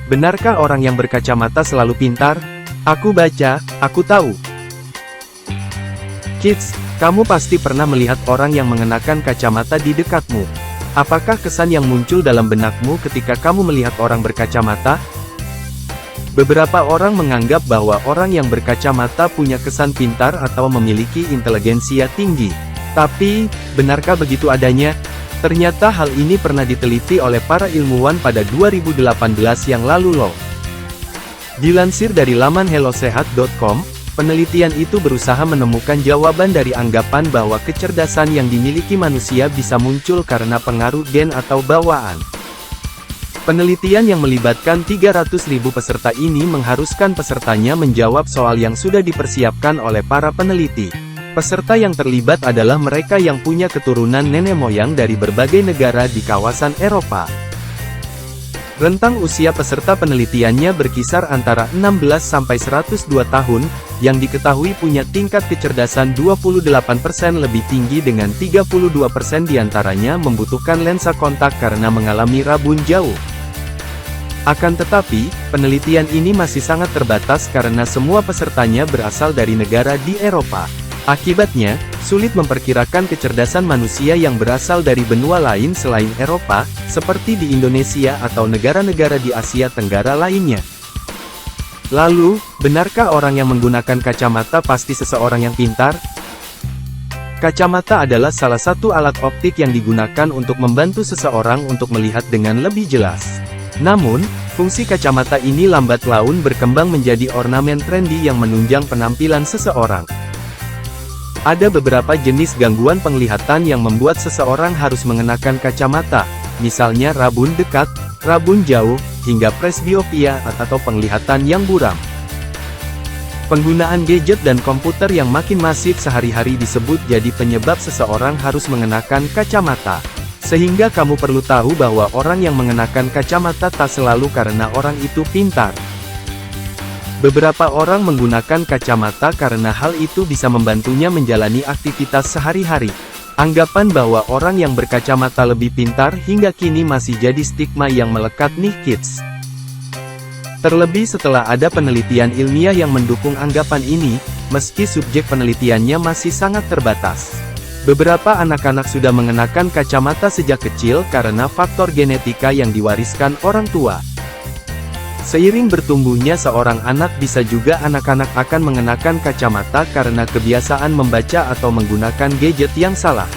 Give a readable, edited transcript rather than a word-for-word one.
Benarkah orang yang berkacamata selalu pintar? Aku baca, aku tahu. Kids, kamu pasti pernah melihat orang yang mengenakan kacamata di dekatmu. Apakah kesan yang muncul dalam benakmu ketika kamu melihat orang berkacamata? Beberapa orang menganggap bahwa orang yang berkacamata punya kesan pintar atau memiliki inteligensia tinggi. Tapi, benarkah begitu adanya? Ternyata hal ini pernah diteliti oleh para ilmuwan pada 2018 yang lalu loh. Dilansir dari laman hellosehat.com, penelitian itu berusaha menemukan jawaban dari anggapan bahwa kecerdasan yang dimiliki manusia bisa muncul karena pengaruh gen atau bawaan. Penelitian yang melibatkan 300.000 peserta ini mengharuskan pesertanya menjawab soal yang sudah dipersiapkan oleh para peneliti. Peserta yang terlibat adalah mereka yang punya keturunan nenek moyang dari berbagai negara di kawasan Eropa. Rentang usia peserta penelitiannya berkisar antara 16 sampai 102 tahun, yang diketahui punya tingkat kecerdasan 28% lebih tinggi dengan 32% diantaranya membutuhkan lensa kontak karena mengalami rabun jauh. Akan tetapi, penelitian ini masih sangat terbatas karena semua pesertanya berasal dari negara di Eropa. Akibatnya, sulit memperkirakan kecerdasan manusia yang berasal dari benua lain selain Eropa, seperti di Indonesia atau negara-negara di Asia Tenggara lainnya. Lalu, benarkah orang yang menggunakan kacamata pasti seseorang yang pintar? Kacamata adalah salah satu alat optik yang digunakan untuk membantu seseorang untuk melihat dengan lebih jelas. Namun, fungsi kacamata ini lambat laun berkembang menjadi ornamen trendy yang menunjang penampilan seseorang. Ada beberapa jenis gangguan penglihatan yang membuat seseorang harus mengenakan kacamata, misalnya rabun dekat, rabun jauh, hingga presbiopia atau penglihatan yang buram. Penggunaan gadget dan komputer yang makin masif sehari-hari disebut jadi penyebab seseorang harus mengenakan kacamata. Sehingga kamu perlu tahu bahwa orang yang mengenakan kacamata tak selalu karena orang itu pintar. Beberapa orang menggunakan kacamata karena hal itu bisa membantunya menjalani aktivitas sehari-hari. Anggapan bahwa orang yang berkacamata lebih pintar hingga kini masih jadi stigma yang melekat nih kids. Terlebih setelah ada penelitian ilmiah yang mendukung anggapan ini, meski subjek penelitiannya masih sangat terbatas. Beberapa anak-anak sudah mengenakan kacamata sejak kecil karena faktor genetika yang diwariskan orang tua. Seiring bertumbuhnya seorang anak bisa juga anak-anak akan mengenakan kacamata karena kebiasaan membaca atau menggunakan gadget yang salah.